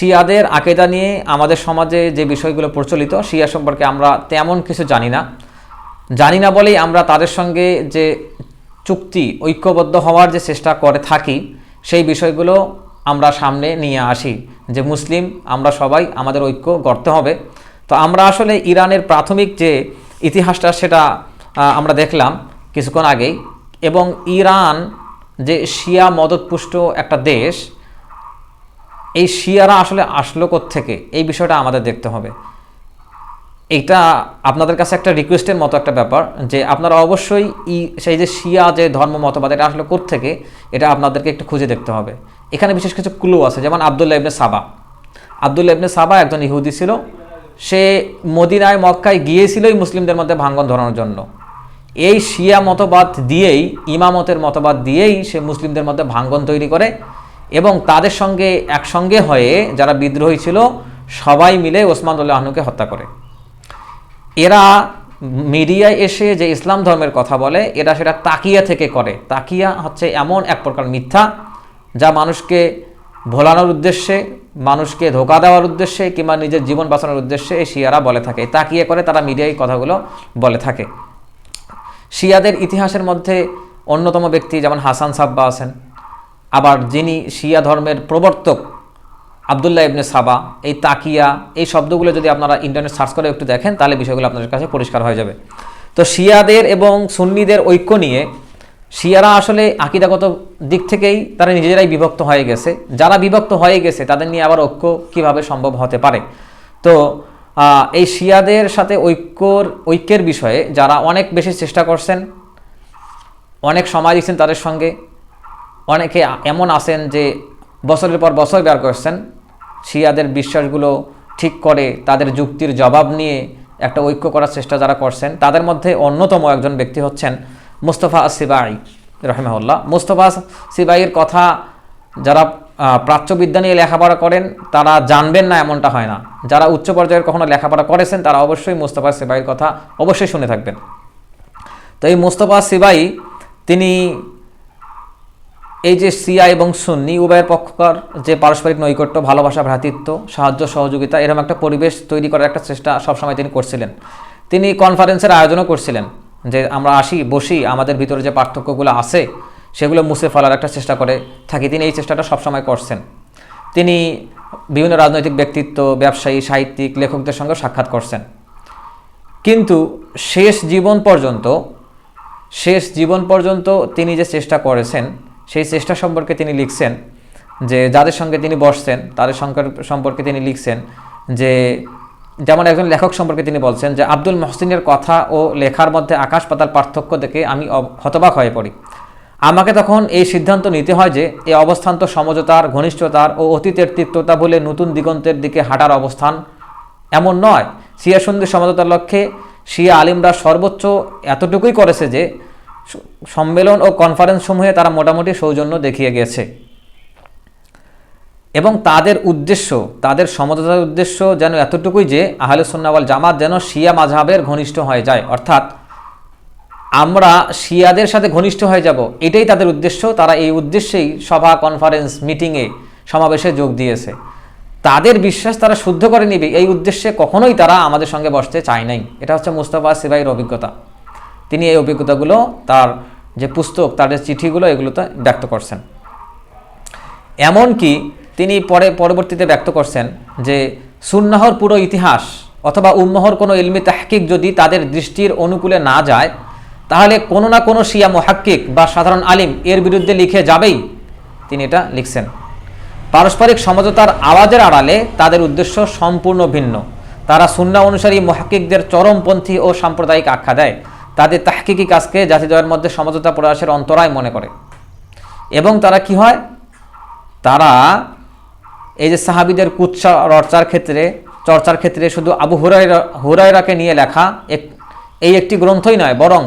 শিয়াদের আকিদা নিয়ে আমাদের সমাজে যে বিষয়গুলো প্রচলিত, শিয়া সম্পর্কে আমরা তেমন কিছু জানি না বলেই আমরা তাদের সঙ্গে যে চুক্তি ঐক্যবদ্ধ হওয়ার যে চেষ্টা করে থাকি, সেই বিষয়গুলো আমরা সামনে নিয়ে আসি যে মুসলিম আমরা সবাই, আমাদের ঐক্য গড়তে হবে। তো আমরা আসলে ইরানের প্রাথমিক যে ইতিহাসটা সেটা আমরা দেখলাম কিছুক্ষণ আগেই, এবং ইরান যে শিয়া মদতপুষ্ট একটা দেশ, এই শিয়ারা আসলে আসলো কোত্থেকে, এই বিষয়টা আমাদের দেখতে হবে। এটা আপনাদের কাছে একটা রিকোয়েস্টের মতো একটা ব্যাপার যে আপনারা অবশ্যই সেই যে শিয়া যে ধর্ম মতবাদ, এটা আসলে কোত্থেকে, এটা আপনাদেরকে একটু খুঁজে দেখতে হবে। এখানে বিশেষ কিছু ক্লু আছে, যেমন আবদুল্লাহ ইবনে সাবা একজন ইহুদি ছিল। সে মদিনায় মক্কায় গিয়েছিলই মুসলিমদের মধ্যে ভাঙ্গন ধরানোর জন্য। এই শিয়া মতবাদ দিয়েই, ইমামতের মতবাদ দিয়েই সে মুসলিমদের মধ্যে ভাঙ্গন তৈরি করে, এবং তাদের সঙ্গে একসঙ্গে হয়ে যারা বিদ্রোহী ছিল সবাই মিলে ওসমান রাদিয়াল্লাহু আনহুকে হত্যা করে। এরা মিডিয়ায় এসে যে ইসলাম ধর্মের কথা বলে, এরা সেটা তাকিয়া থেকে করে। তাকিয়া হচ্ছে এমন এক প্রকার মিথ্যা যা মানুষকে ভোলানোর উদ্দেশ্যে, মানুষকে ধোঁকা দেওয়ার উদ্দেশ্যে কিংবা নিজের জীবন বাঁচানোর উদ্দেশ্যে এই শিয়ারা বলে থাকে। তাকিয়ে করে তারা মিডিয়ায় কথাগুলো বলে থাকে। শিয়াদের ইতিহাসের মধ্যে অন্যতম ব্যক্তি যেমন হাসান সাব্বা আছেন, আবার যিনি শিয়া ধর্মের প্রবর্তক আবদুল্লাহ ইবনে সাবা, এই তাকিয়া, এই শব্দগুলো যদি আপনারা ইন্টারনেট সার্চ করে একটু দেখেন তাহলে বিষয়গুলো আপনাদের কাছে পরিষ্কার হয়ে যাবে। তো শিয়াদের এবং সুন্নিদের ঐক্য নিয়ে শিয়ারা আসলে আকীদাগত দিক থেকেই তারা নিজেরাই বিভক্ত হয়ে গেছে। যারা বিভক্ত হয়ে গেছে তাদের নিয়ে আবার ঐক্য কিভাবে সম্ভব হতে পারে? তো এই শিয়াদের সাথে ঐক্যের বিষয়ে যারা অনেক বেশি চেষ্টা করছেন, অনেক সময় দিচ্ছেন তাদের সঙ্গে, অনেকে এমন আছেন যে বছরের পর বছর বের করছেন, শিয়াদের বিশ্বাসগুলো ঠিক করে তাদের যুক্তির জবাব নিয়ে একটা ঐক্য করার চেষ্টা যারা করছেন, তাদের মধ্যে অন্যতম একজন ব্যক্তি হচ্ছেন মুস্তাফা আস-সিবাঈ রাহিমাহুল্লাহ। মুস্তাফা সিবাইয়ের কথা যারা প্রাচ্যবিদ্যা নিয়ে লেখাপড়া করেন তারা জানবেন না এমনটা হয় না। যারা উচ্চ পর্যায়ের কখনো লেখাপড়া করেছেন তারা অবশ্যই মুস্তাফা সিবাইয়ের কথা অবশ্যই শুনে থাকবেন। তো এই মুস্তাফা সিবাই তিনি এই যে শিয়া এবং সুন্নি উভয়ের পক্ষকার যে পারস্পরিক নৈকট্য, ভালোবাসা, ভ্রাতৃত্ব, সাহায্য সহযোগিতা, এরকম একটা পরিবেশ তৈরি করার একটা চেষ্টা সবসময় তিনি করছিলেন। তিনি কনফারেন্সের আয়োজনও করছিলেন যে আমরা বসি, আমাদের ভিতরে যে পার্থক্যগুলো আছে সেগুলো মুছে ফেলার একটা চেষ্টা করে থাকি। তিনি এই চেষ্টাটা সবসময় করছেন। তিনি বিভিন্ন রাজনৈতিক ব্যক্তিত্ব, ব্যবসায়ী, সাহিত্যিক, লেখকদের সঙ্গে সাক্ষাৎ করছেন। কিন্তু শেষ জীবন পর্যন্ত তিনি যে চেষ্টা করেছেন, সেই চেষ্টা সম্পর্কে তিনি লিখছেন যে যাদের সঙ্গে তিনি বসছেন তাদের সম্পর্কে তিনি লিখছেন যে, যেমন একজন লেখক সম্পর্কে তিনি বলছেন যে আব্দুল মহসিনের কথা ও লেখার মধ্যে আকাশ পাতাল পার্থক্য দেখে আমি হতবাক হয়ে পড়ি। আমাকে তখন এই সিদ্ধান্ত নিতে হয় যে এই অবস্থান তো সমঝোতার, ঘনিষ্ঠতার ও অতীতের তিক্ততা বলে নতুন দিগন্তের দিকে হাঁটার অবস্থান এমন নয়। শিয়া সুন্নি সমঝোতার লক্ষ্যে শিয়া আলিমরা সর্বোচ্চ এতটুকুই করেছে যে সম্মেলন ও কনফারেন্স সমূহে তারা মোটামুটি সৌজন্য দেখিয়ে গেছে, এবং তাদের সমঝোতার উদ্দেশ্য যেন এতটুকুই যে আহলে সুন্নাহ ওয়াল জামাত যেন শিয়া মাযহাবের ঘনিষ্ঠ হয়ে যায়, অর্থাৎ আমরা শিয়াদের সাথে ঘনিষ্ঠ হয়ে যাব, এটাই তাদের উদ্দেশ্য। তারা এই উদ্দেশ্যেই সভা, কনফারেন্স, মিটিংয়ে, সমাবেশে যোগ দিয়েছে। তাদের বিশ্বাস তারা শুদ্ধ করে নিবে, এই উদ্দেশ্যে কখনোই তারা আমাদের সঙ্গে বসতে চায় নাই। এটা হচ্ছে মুস্তাফা সিবাইয়ের অভিজ্ঞতা। তিনি এই অভিজ্ঞতাগুলো তার যে পুস্তক, তার যে চিঠিগুলো, এগুলোতে ব্যক্ত করছেন। এমনকি তিনি পরবর্তীতে ব্যক্ত করছেন যে সুন্নাহর পুরো ইতিহাস অথবা উম্মাহর কোনো ইলমি তাহকিক যদি তাদের দৃষ্টির অনুকূলে না যায়, তাহলে কোনো না কোনো শিয়া মুহাক্কিক বা সাধারণ আলিম এর বিরুদ্ধে লিখে যাবেই। তিনি এটা লিখছেন। পারস্পরিক সমঝোতার আওয়াজের আড়ালে তাদের উদ্দেশ্য সম্পূর্ণ ভিন্ন। তারা সুন্নাহ অনুসারী মুহাক্কিকদের চরমপন্থী ও সাম্প্রদায়িক আখ্যা দেয়। তাদের তাহকিকি কাজকে জাতিদ্বয়ের মধ্যে সমঝোতা প্রয়াসের অন্তরায় মনে করে। এবং তারা কি হয়, তারা এই যে সাহাবীদের কুৎসা চর্চার ক্ষেত্রে শুধু আবু হুরায়রাকে নিয়ে লেখা এই একটি গ্রন্থই নয়, বরং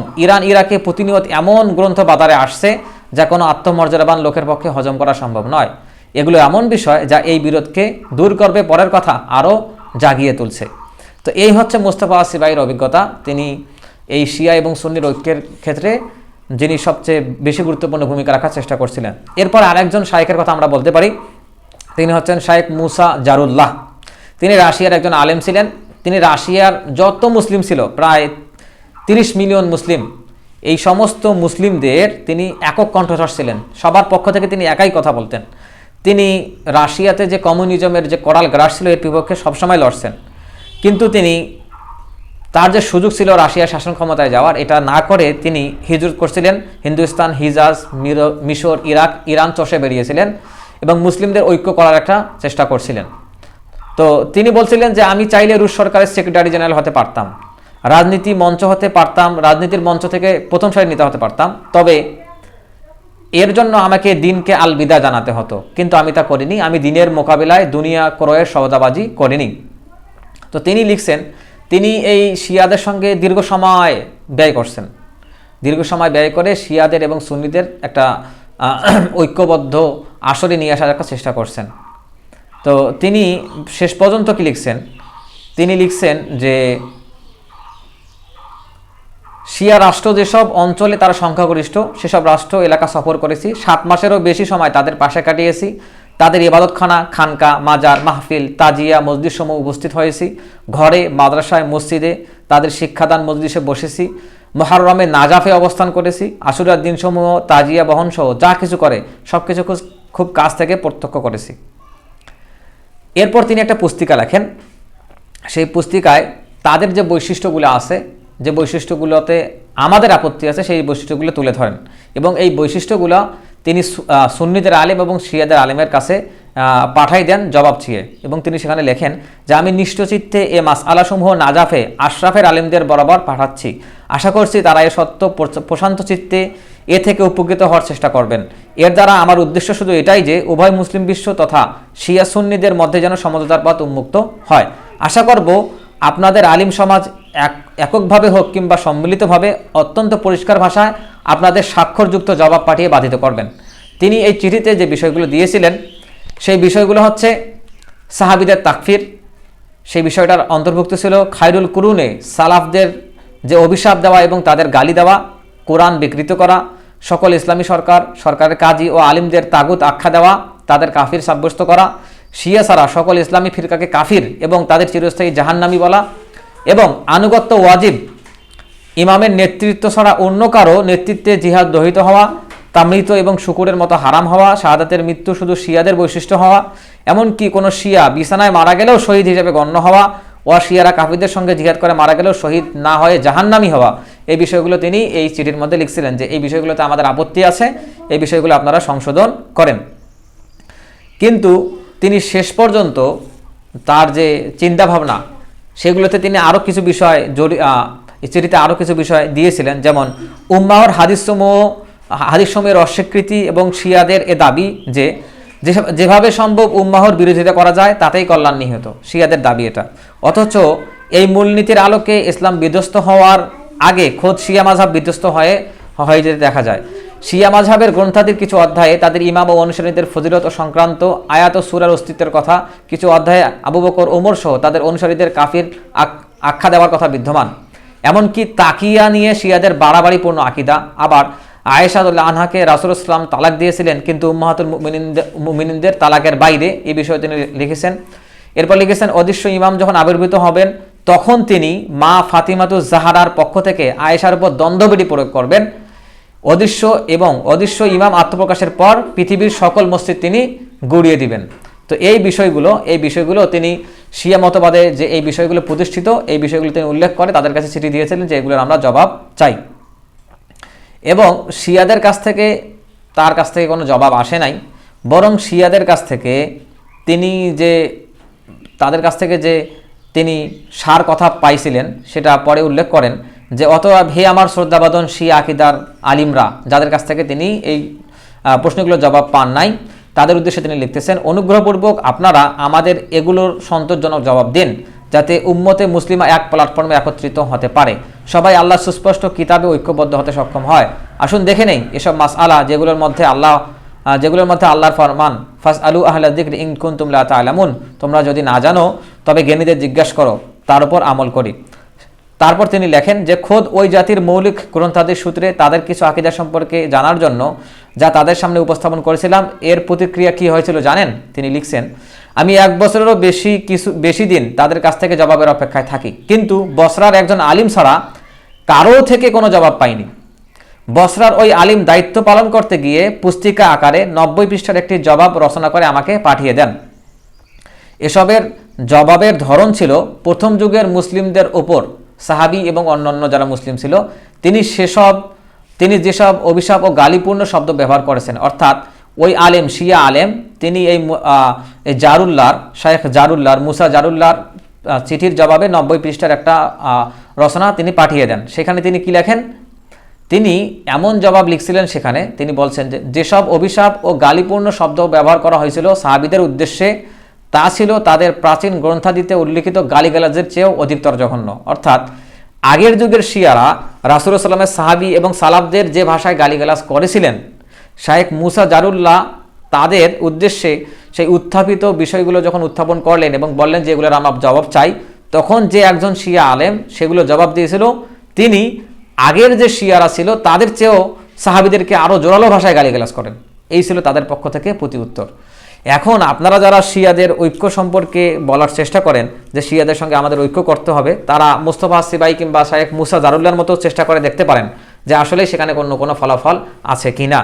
ইরাকে প্রতিনিয়ত এমন গ্রন্থ বাজারে আসছে যা কোনো আত্মমর্যাদাবান লোকের পক্ষে হজম করা সম্ভব নয়। এগুলো এমন বিষয় যা এই বিরোধকে দূর করবে, পরের কথা আরও জাগিয়ে তুলছে। তো এই হচ্ছে মুস্তাফা সিবাইয়ের অভিজ্ঞতা। তিনি এই শিয়া এবং সুন্নির ঐক্যের ক্ষেত্রে যিনি সবচেয়ে বেশি গুরুত্বপূর্ণ ভূমিকা রাখার চেষ্টা করছিলেন। এরপর আরেকজন শায়েখের কথা আমরা বলতে পারি, তিনি হচ্ছেন শাইখ মুসা জারুল্লাহ। তিনি রাশিয়ার একজন আলেম ছিলেন। তিনি রাশিয়ার যত মুসলিম ছিল, প্রায় 30 মিলিয়ন মুসলিম, এই সমস্ত মুসলিমদের তিনি একক কণ্ঠস্বর ছিলেন। সবার পক্ষ থেকে তিনি একাই কথা বলতেন। তিনি রাশিয়াতে যে কমিউনিজমের যে করাল গ্রাস ছিল এর বিপক্ষে সবসময় লড়ছেন। কিন্তু তিনি তার যে সুযোগ ছিল রাশিয়ার শাসন ক্ষমতায় যাওয়ার, এটা না করে তিনি হিজরত করছিলেন হিন্দুস্তান, হিজাজ, মিশর, ইরান চষে বেরিয়েছিলেন এবং মুসলিমদের ঐক্য করার একটা চেষ্টা করছিলেন। তো তিনি বলছিলেন যে আমি চাইলে রুশ সরকারের সেক্রেটারি জেনারেল হতে পারতাম, রাজনীতি মঞ্চ হতে পারতাম, রাজনীতির মঞ্চ থেকে প্রথম সারি নেতা হতে পারতাম, তবে এর জন্য আমাকে দিনকে আলবিদা জানাতে হতো। কিন্তু আমি তা করিনি। আমি দিনের মোকাবিলায় দুনিয়া ক্রয়ের সওদাবাজি করিনি। তো তিনি লিখছেন, তিনি এই শিয়াদের সঙ্গে দীর্ঘ সময় ব্যয় করছেন। দীর্ঘ সময় ব্যয় করে শিয়াদের এবং সুন্নিদের একটা ঐক্যবদ্ধ আসরে নিয়ে আসার একটা চেষ্টা করছেন। তো তিনি শেষ পর্যন্ত কি লিখছেন? তিনি লিখছেন যে শিয়া রাষ্ট্র যেসব অঞ্চলে তারা সংখ্যাগরিষ্ঠ সেসব রাষ্ট্র এলাকা সফর করেছি। 7 মাসেরও বেশি সময় তাদের পাশে কাটিয়েছি। তাদের ইবাদতখানা, খানকা, মাজার, মাহফিল, তাজিয়া, মসজিদসমূহ উপস্থিত হয়েছি। ঘরে, মাদ্রাসায়, মসজিদে তাদের শিক্ষাদান মজলিসে বসেছি। মুহররমে নাজাফে অবস্থান করেছি। আশুরার দিনসমূহ তাজিয়া বহনসহ যা কিছু করে সব কিছু খুব কাছ থেকে প্রত্যক্ষ করেছি। এরপর তিনি একটা পুস্তিকা লেখেন। সেই পুস্তিকায় তাদের যে বৈশিষ্ট্যগুলো আছে, যে বৈশিষ্ট্যগুলোতে আমাদের আপত্তি আছে, সেই বৈশিষ্ট্যগুলো তুলে ধরেন এবং এই বৈশিষ্ট্যগুলো তিনি সুন্নিদের আলেম এবং শিয়াদের আলেমের কাছে পাঠাই দেন জবাব চেয়ে। এবং তিনি সেখানে লেখেন যে আমি নিষ্ঠচিত্তে এ মাসআলাসমূহ নাজাফে আশরাফের আলেমদের বরাবর পাঠাচ্ছি। আশা করছি তারা এ সত্য প্রশান্ত চিত্তে এ থেকে উপকৃত হওয়ার চেষ্টা করবেন। এর দ্বারা আমার উদ্দেশ্য শুধু এটাই যে উভয় মুসলিম বিশ্ব তথা শিয়া সুন্নিদের মধ্যে যেন সমঝোতার পথ উন্মুক্ত হয়। আশা করব আপনাদের আলিম সমাজ এককভাবে হোক কিংবা সম্মিলিতভাবে অত্যন্ত পরিষ্কার ভাষায় আপনাদের স্বাক্ষরযুক্ত জবাব পাঠিয়ে বাধিত করবেন। তিনি এই চিঠিতে যে বিষয়গুলো দিয়েছিলেন সেই বিষয়গুলো হচ্ছে সাহাবীদের তাকফির, সেই বিষয়টার অন্তর্ভুক্ত ছিল খায়রুল কুরুনে সালাফদের যে অভিশাপ দেওয়া এবং তাদের গালি দেওয়া, কোরআন বিকৃত করা, সকল ইসলামী সরকারের কাজী ও আলিমদের তাগুত আখ্যা দেওয়া, তাদের কাফির সাব্যস্ত করা, শিয়া ছাড়া সকল ইসলামী ফিরকাকে কাফির এবং তাদের চিরস্থায়ী জাহান্নামী বলা, এবং আনুগত্য ওয়াজিব, ইমামের নেতৃত্ব ছাড়া অন্য কারো নেতৃত্বে জিহাদ দহিত হওয়া, তামৃত এবং শুকুরের মতো হারাম হওয়া, শাহাদাতের মৃত্যু শুধু শিয়াদের বৈশিষ্ট্য হওয়া, এমনকি কোনো শিয়া বিছানায় মারা গেলেও শহীদ হিসেবে গণ্য হওয়া, ও শিয়ারা কাফিরদের সঙ্গে জিহাদ করে মারা গেলেও শহীদ না হয়ে জাহান্নামী হওয়া, এই বিষয়গুলো তিনি এই চিঠির মধ্যে লিখছিলেন যে এই বিষয়গুলোতে আমাদের আপত্তি আছে, এই বিষয়গুলো আপনারা সংশোধন করেন। কিন্তু তিনি শেষ পর্যন্ত তার যে চিন্তাভাবনা সেগুলোতে তিনি আরও কিছু বিষয় এই চিঠিতে আরও কিছু বিষয় দিয়েছিলেন, যেমন উম্মাহর হাদিসসমূহের অস্বীকৃতি এবং শিয়াদের এ দাবি যে যেভাবে সম্ভব উম্মাহর বিরোধিতা করা যায় তাতেই কল্যাণ নিহিত, শিয়াদের দাবি এটা। অথচ এই মূলনীতির আলোকে ইসলাম বিধ্বস্ত হওয়ার আগে খোদ শিয়া মাযহাব বিধ্বস্ত হয়ে যেতে দেখা যায়। শিয়া মাযহাবের গ্রন্থাদির কিছু অধ্যায়ে তাদের ইমাম ও অনুসারীদের ফজিলত ও সংক্রান্ত আয়াত ও সূরার অস্তিত্বের কথা, কিছু অধ্যায়ে আবু বকর, ওমর সহ তাদের অনুসারীদের কাফির আখ্যা দেওয়ার কথা বিদ্যমান। এমনকি তাকিয়া নিয়ে শিয়াদের বাড়াবাড়িপূর্ণ আকিদা। আবার আয়েশা রাদিয়াল্লাহু আনহাকে রাসূলুল্লাহ সাল্লাল্লাহু আলাইহি ওয়াসাল্লাম তালাক দিয়েছিলেন, কিন্তু উম্মাহাতুল মুমিনিনদের তালাকের বাইরে, এই বিষয়ে তিনি লিখেছেন। এরপর লিখেছেন অদৃশ্য ইমাম যখন আবির্ভূত হবেন তখন তিনি মা ফাতিমাতুজ জাহরার পক্ষ থেকে আয়েশার উপর দ্বন্দ্ববিধি প্রয়োগ করবেন। অদৃশ্য ইমাম আত্মপ্রকাশের পর পৃথিবীর সকল মসজিদ তিনি গুড়িয়ে দিবেন। তো এই বিষয়গুলো তিনি শিয়া মতবাদে যে এই বিষয়গুলো প্রতিষ্ঠিত, এই বিষয়গুলো তিনি উল্লেখ করে তাদের কাছে চিঠি দিয়েছিলেন যে এগুলোর আমরা জবাব চাই। এবং শিয়াদের কাছ থেকে তার কাছ থেকে কোনো জবাব আসে নাই, বরং শিয়াদের কাছ থেকে তাদের কাছ থেকে যে তিনি সার কথা পাইছিলেন সেটা পরে উল্লেখ করেন যে অতএব হে আমার শ্রদ্ধাবাদন শিয়া আকিদার আলিমরা, যাদের কাছ থেকে তিনি এই প্রশ্নগুলোর জবাব পান নাই, তাদের উদ্দেশ্যে তিনি লিখতেছেন অনুগ্রহপূর্বক আপনারা আমাদের এগুলোর সন্তোষজনক জবাব দিন, যাতে উম্মতে মুসলিমা এক প্ল্যাটফর্মে একত্রিত হতে পারে, সবাই আল্লাহ সুস্পষ্ট কিতাবে ঐক্যবদ্ধ হতে সক্ষম হয়। আসুন দেখে নেই এসব মাসআলা যেগুলোর মধ্যে আল্লাহর ফরমান ফাসআলু আহলা যিকরি ইন কুনতুম লা তা'লামুন, তোমরা যদি না জানো তবে জ্ঞানীদের জিজ্ঞাসা করো, তার উপর আমল করি। তারপর তিনি লেখেন যে খোদ ওই জাতির মৌলিক গ্রন্থাদির সূত্রে তাদের কিছু আকীদা সম্পর্কে জানার জন্য যা তাদের সামনে উপস্থাপন করেছিলাম। এর প্রতিক্রিয়া কি হয়েছিল জানেন? তিনি লিখছেন, আমি 1 বছরেরও বেশি দিন তাদের কাছ থেকে জবাবের অপেক্ষায় থাকি, কিন্তু বসরার একজন আলিম ছাড়া কারো থেকে কোনো জবাব পাইনি। বসরার ওই আলিম দায়িত্ব পালন করতে গিয়ে পুস্তিকা আকারে 90 পৃষ্ঠার একটি জবাব রচনা করে আমাকে পাঠিয়ে দেন। এসবের জবাবের ধরন ছিল প্রথম যুগের মুসলিমদের ওপর সাহাবী এবং অন্যান্য যারা মুসলিম ছিল তিনি যেসব অভিশাপ ও গালিপূর্ণ শব্দ ব্যবহার করেছেন, অর্থাৎ ওই আলেম, শিয়া আলেম, তিনি এই শায়েখ জারুল্লাহর, মুসা জারুল্লাহর চিঠির জবাবে 90 পৃষ্ঠার একটা রচনা তিনি পাঠিয়ে দেন। সেখানে তিনি কি লেখেন? তিনি এমন জবাব লিখছিলেন, সেখানে তিনি বলছেন যে যেসব অভিশাপ ও গালিপূর্ণ শব্দ ব্যবহার করা হয়েছিল সাহাবীদের উদ্দেশ্যে, তা ছিল তাদের প্রাচীন গ্রন্থাদিতে উল্লিখিত গালিগালাজের চেয়েও অধিকতর জঘন্য। অর্থাৎ আগের যুগের শিয়ারা রাসূলুল্লাহ সাল্লামের সাহাবী এবং সালাফদের যে ভাষায় গালিগালাজ করেছিলেন, শায়েখ মুসা জারুল্লাহ তাদের উদ্দেশ্যে সেই উত্থাপিত বিষয়গুলো যখন উত্থাপন করলেন এবং বললেন যে এগুলোর আমরা জবাব চাই, তখন যে একজন শিয়া আলেম সেগুলো জবাব দিয়েছিল, তিনি আগের যে শিয়ারা ছিল তাদের চেয়েও সাহাবীদেরকে আরও জোরালো ভাষায় গালিগালাজ করেন। এই ছিল তাদের পক্ষ থেকে প্রতি উত্তর। এখন আপনারা যারা শিয়াদের ঐক্য সম্পর্কে বলার চেষ্টা করেন যে শিয়াদের সঙ্গে আমাদের ঐক্য করতে হবে, তারা মুস্তাফা সিবাই কিংবা শায়েখ মুসা জারুল্লাহর মতো চেষ্টা করে দেখতে পারেন যে আসলে সেখানে কোনো ফলাফল আছে কিনা।